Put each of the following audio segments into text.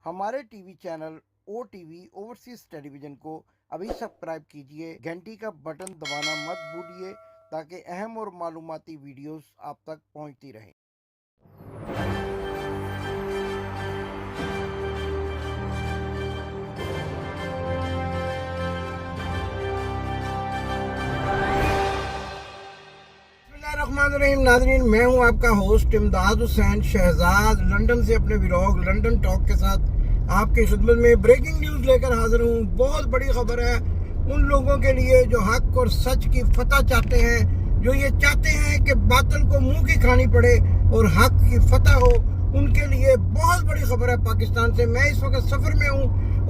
हमारे TV channel ओ TV overseas television को अभी सब्सक्राइब कीजिए, घंटी का बटन दबाना मत भूलिए ताकि अहम और मालूमाती वीडियोस आप तक पहुंचती रहें। बिस्मिल्लाहिर्रहमानिर्रहीम। नाज़रीन, मैं हूं आपका होस्ट इमदाद हुसैन शहजाद, लंदन से अपने व्लॉग लंदन टॉक के साथ आपकी खिदमत में ब्रेकिंग न्यूज़ लेकर हाजिर हूं। बहुत बड़ी खबर है उन लोगों के लिए जो हक और सच की फतह चाहते हैं, जो ये चाहते हैं कि बातिल को मुंह की खानी पड़े और हक की फतह हो। उनके लिए बहुत बड़ी खबर है पाकिस्तान से। मैं इस वक्त सफ़र में हूँ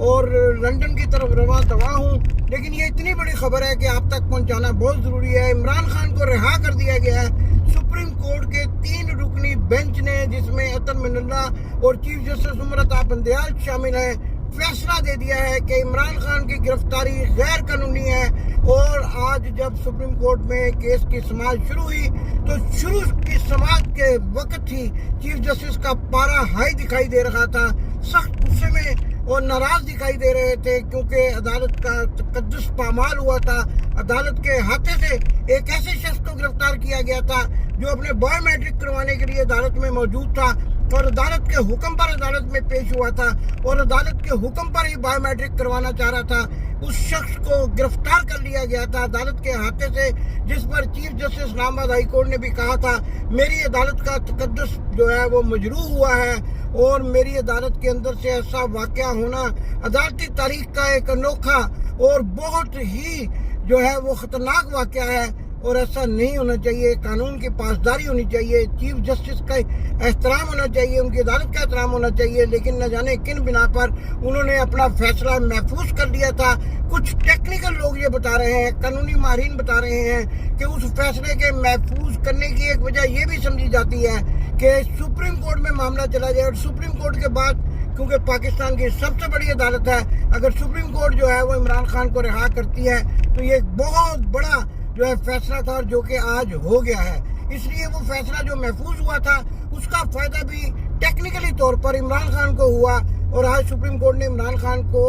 और लंदन की तरफ रवां दवा हूँ, लेकिन ये इतनी बड़ी खबर है कि आप तक पहुँचाना बहुत ज़रूरी है। इमरान खान को रिहा कर दिया गया है सुप्रीम कोर्ट के 3 रुकनी बेंच ने, जिसमें अतर मिनल्लाह और चीफ जस्टिस उमर अता बंदयाल शामिल हैं, फैसला दे दिया है कि इमरान खान की गिरफ्तारी गैर कानूनी है। और आज जब सुप्रीम कोर्ट में केस की समाअत शुरू हुई तो शुरू की समाअत के वक्त ही चीफ जस्टिस का पारा हाई दिखाई दे रहा था, सख्त गुस्से में और नाराज दिखाई दे रहे थे, क्योंकि अदालत का तकद्दुस पामाल हुआ था। अदालत के हाथे से एक ऐसे शख्स को गिरफ्तार किया गया था जो अपने बायोमेट्रिक करवाने के लिए अदालत में मौजूद था और अदालत के हुक्म पर अदालत में पेश हुआ था और अदालत के हुक्म पर ही बायोमेट्रिक करवाना चाह रहा था। उस शख्स को गिरफ्तार कर लिया गया था अदालत के हाथे से, जिस पर chief justice Islamabad high court ने भी कहा था मेरी अदालत का तकद्दुस जो है वो मजरूह हुआ है और मेरी अदालत के अंदर से ऐसा वाक़या होना अदालती तारीख का एक अनोखा और बहुत ही जो है वो ख़तरनाक वाक़या है और ऐसा नहीं होना चाहिए। कानून की पासदारी होनी चाहिए, चीफ जस्टिस का एहतराम होना चाहिए, उनकी अदालत का एहतराम होना चाहिए। लेकिन न जाने किन बिना पर उन्होंने अपना फैसला महफूज कर दिया था। कुछ टेक्निकल लोग ये बता रहे हैं, कानूनी माहिरीन बता रहे हैं कि उस फैसले के महफूज करने की एक वजह ये भी समझी जाती है कि सुप्रीम कोर्ट में मामला चला जाए और सुप्रीम कोर्ट के बाद, क्योंकि पाकिस्तान की सबसे बड़ी अदालत है, अगर सुप्रीम कोर्ट जो है वो इमरान खान को रिहा करती है तो ये एक बहुत बड़ा जो है फैसला था जो कि आज हो गया है। इसलिए वो फैसला जो महफूज हुआ था उसका फायदा भी टेक्निकली तौर पर इमरान खान को हुआ और आज सुप्रीम कोर्ट ने इमरान खान को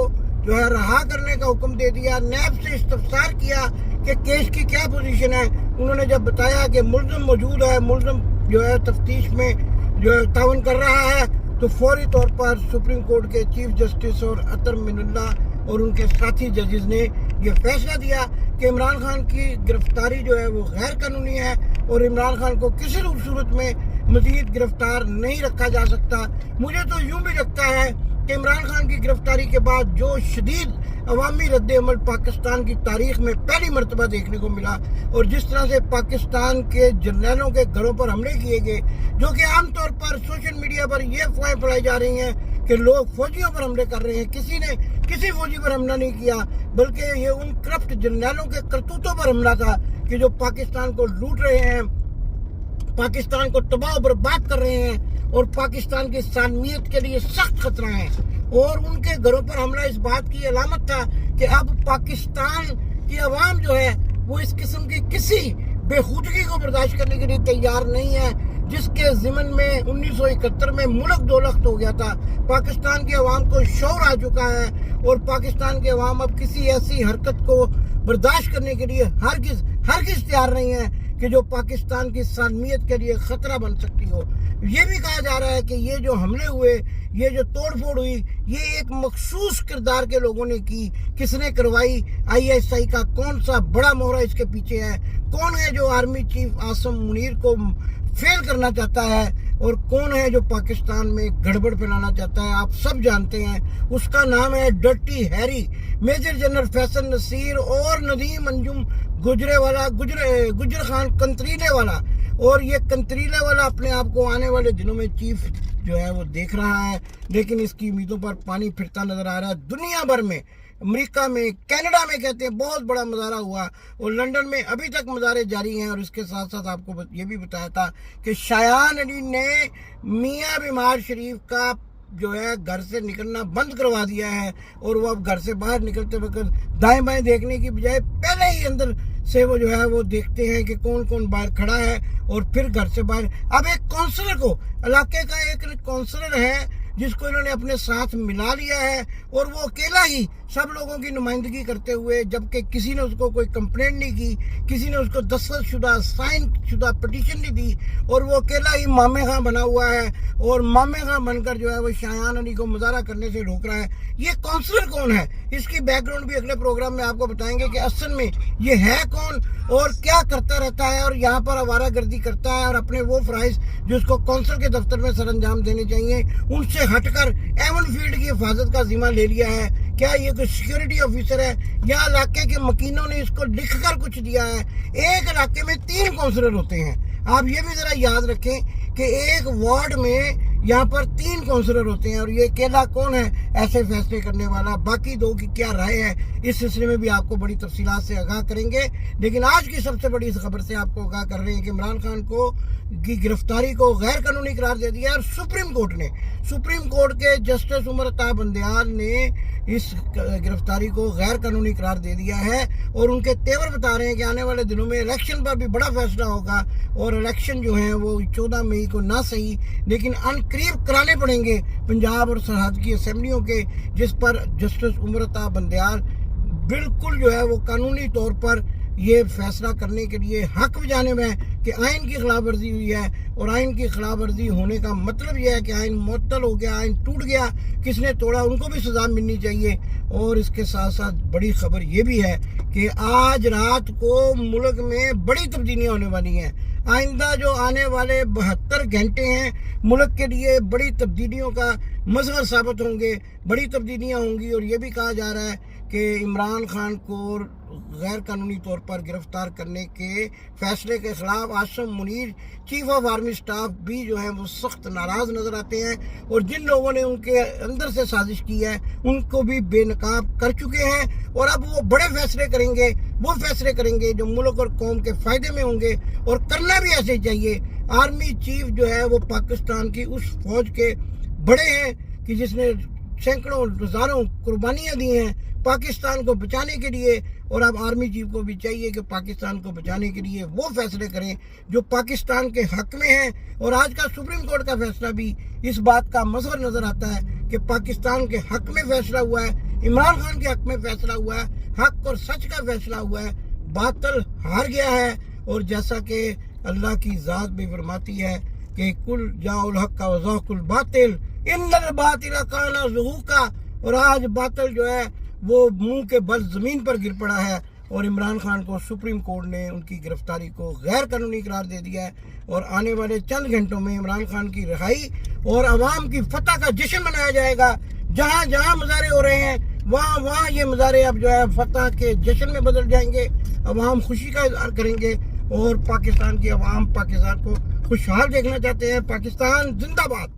जो है रहा करने का हुक्म दे दिया। नैब से इस्तफसार किया कि केस की क्या पोजीशन है। उन्होंने जब बताया कि मुल्ज़िम मौजूद है, मुल्ज़िम जो है तफ्तीश में जो है ताउन कर रहा है, तो फौरी तौर पर सुप्रीम कोर्ट के चीफ जस्टिस और अतर मिनल्लाह और उनके साथी जजेस ने ये फैसला दिया कि इमरान खान की गिरफ्तारी जो है वो गैर कानूनी है और इमरान खान को किसी भी सूरत में मज़ीद गिरफ्तार नहीं रखा जा सकता। मुझे तो यूं भी लगता है कि इमरान खान की गिरफ्तारी के बाद जो शदीद अवामी रद्द अमल पाकिस्तान की तारीख में पहली मरतबा देखने को मिला और जिस तरह से पाकिस्तान के जर्नैलों के घरों पर हमले किए गए, जो कि आमतौर पर सोशल मीडिया पर ये अफवाहें फैलाई जा रही हैं कि लोग फौजियों पर हमले कर रहे हैं, किसी ने किसी फौजी पर हमला नहीं किया, बल्कि ये उन करप्ट जर्नैलों के करतूतों पर हमला था कि जो पाकिस्तान को लूट रहे हैं, पाकिस्तान को तबाह बर्बाद कर रहे हैं और पाकिस्तान की सालमियत के लिए सख्त खतरा है। और उनके घरों पर हमला इस बात की अलामत था कि अब पाकिस्तान की आवाम जो है वो इस किस्म की किसी बेखुदगी को बर्दाश्त करने के लिए तैयार नहीं है, जिसके ज़िमन में 1971 में मुल्क दौलत हो गया था। पाकिस्तान की आवाम को शौर आ चुका है और पाकिस्तान की आवाम अब किसी ऐसी हरकत को बर्दाश्त करने के लिए हरगिज़ तैयार नहीं है कि जो पाकिस्तान की सालमियत के लिए ख़तरा बन सकती हो। ये भी कहा जा रहा है कि ये जो हमले हुए, ये जो तोड़फोड़ हुई, ये एक मखसूस किरदार के लोगों ने की। किसने करवाई? ISI का कौन सा बड़ा मोहरा इसके पीछे है? कौन है जो आर्मी चीफ आसिम मुनीर को फेल करना चाहता है और कौन है जो पाकिस्तान में गड़बड़ फैलाना चाहता है? आप सब जानते हैं, उसका नाम है dirty Harry. Major general Faisal Naseer और नदीम अंजुम गुजर खान कंतरीले वाला, और ये कंतरीले वाला अपने आप को आने वाले दिनों में चीफ जो है वो देख रहा है, लेकिन इसकी उम्मीदों पर पानी फिरता नजर आ रहा है। दुनिया भर में, अमेरिका में, कनाडा में कहते हैं बहुत बड़ा मुजाहरा हुआ और लंदन में अभी तक मुजाहरे जारी हैं। और इसके साथ साथ आपको ये भी बताया था कि शायान अली ने मियाँ बीमार शरीफ का जो है घर से निकलना बंद करवा दिया है और वो अब घर से बाहर निकलते वक्त दाएं बाएं देखने की बजाय पहले ही अंदर से वो जो है वो देखते हैं कि कौन कौन बाहर खड़ा है और फिर घर से बाहर। अब एक काउंसलर को, इलाके का एक काउंसलर है जिसको इन्होंने अपने साथ मिला लिया है, और वो अकेला ही सब लोगों की नुमाइंदगी करते हुए, जबकि किसी ने उसको कोई कंप्लेंट नहीं की, किसी ने उसको दस्तखत शुदा साइन शुदा पिटीशन नहीं दी, और वो अकेला ही मामे खां बना हुआ है और मामे खां बनकर जो है वो शायान अली को मुजाहरा करने से रोक रहा है। ये काउंसलर कौन है, इसकी बैकग्राउंड भी अगले प्रोग्राम में आपको बताएंगे कि असल में ये है कौन और क्या करता रहता है, और यहाँ पर आवारागर्दी करता है और अपने वो फ्राइज जो उसको काउंसिल के दफ्तर में सरअंजाम देने चाहिए उनसे हटकर एवन फील्ड की हिफाजत का जिम्मा ले लिया है। क्या ये कोई सिक्योरिटी ऑफिसर है या इलाके के मकीनों ने इसको लिखकर कुछ दिया है? एक इलाके में 3 काउंसलर होते हैं। आप ये भी जरा याद रखें कि एक वार्ड में यहाँ पर 3 काउंसलर होते हैं, और ये अकेला कौन है ऐसे फैसले करने वाला? बाकी 2 की क्या राय है इस सिलसिले में भी आपको बड़ी तफसीलात से आगाह करेंगे। लेकिन आज की सबसे बड़ी इस खबर से आपको आगाह कर रहे हैं कि इमरान खान को की गिरफ्तारी को गैर कानूनी करार दे दिया, और सुप्रीम कोर्ट के जस्टिस उमर अता बंदयाल ने इस गिरफ्तारी को गैर कानूनी करार दे दिया है, और उनके तेवर बता रहे हैं कि आने वाले दिनों में इलेक्शन पर भी बड़ा फैसला होगा, और इलेक्शन जो है वो 14 मई को ना सही लेकिन अनकरीब कराने पड़ेंगे पंजाब और सरहद की असेंबलियों के, जिस पर जस्टिस उमर अता बंदयाल बिल्कुल जो है वो कानूनी तौर पर ये फैसला करने के लिए हक बजाने में कि आइन की खिलाफ वर्जी हुई है, और आइन की खिलाफ वर्जी होने का मतलब यह है कि आइन मुअत्तल हो गया, आइन टूट गया, किसने तोड़ा उनको भी सजा मिलनी चाहिए। और इसके साथ साथ बड़ी खबर ये भी है कि आज रात को मुल्क में बड़ी तब्दीलियां होने वाली हैं। आइंदा जो आने वाले 72 घंटे हैं मुल्क के लिए बड़ी तब्दीलियों का मजहर साबित होंगे, बड़ी तब्दीलियां होंगी। और ये भी कहा जा रहा है कि इमरान खान को गैर कानूनी तौर पर गिरफ्तार करने के फैसले के खिलाफ Asim Munir chief of army staff भी जो है वो सख्त नाराज नजर आते हैं, और जिन लोगों ने उनके अंदर से साजिश की है उनको भी बेनकाब कर चुके हैं। और अब वो बड़े फैसले करेंगे, वो फैसले करेंगे जो मुल्क और कौम के फायदे में होंगे, और करना भी ऐसे चाहिए। आर्मी चीफ जो है वो पाकिस्तान की उस फौज के बड़े हैं कि जिसने सैकड़ों हजारों कुर्बानियां दी हैं पाकिस्तान को बचाने के लिए, और अब आर्मी चीफ को भी चाहिए कि पाकिस्तान को बचाने के लिए वो फैसले करें जो पाकिस्तान के हक में हैं। और आज का सुप्रीम कोर्ट का फैसला भी इस बात का मजहर नजर आता है कि पाकिस्तान के हक में फैसला हुआ है, इमरान खान के हक में फैसला हुआ है, हक और सच का फैसला हुआ है, बातिल हार गया है। और जैसा कि अल्लाह की ज़ात भी फरमाती है कि कुल जाउल हक का वज़ाकुल बातिल इन्नल बातिल काना ज़हूका, और आज बातिल जो है वो मुंह के बल जमीन पर गिर पड़ा है, और इमरान खान को सुप्रीम कोर्ट ने उनकी गिरफ्तारी को गैर कानूनी करार दे दिया है। और आने वाले चंद घंटों में इमरान खान की रिहाई और अवाम की फतह का जश्न मनाया जाएगा। जहां जहां मुजाहरे हो रहे हैं वहां वहां ये मुजाहरे अब जो है फतह के जश्न में बदल जाएंगे। अवाम खुशी का इजहार करेंगे, और पाकिस्तान की अवाम पाकिस्तान को खुशहाल देखना चाहते हैं। पाकिस्तान जिंदाबाद।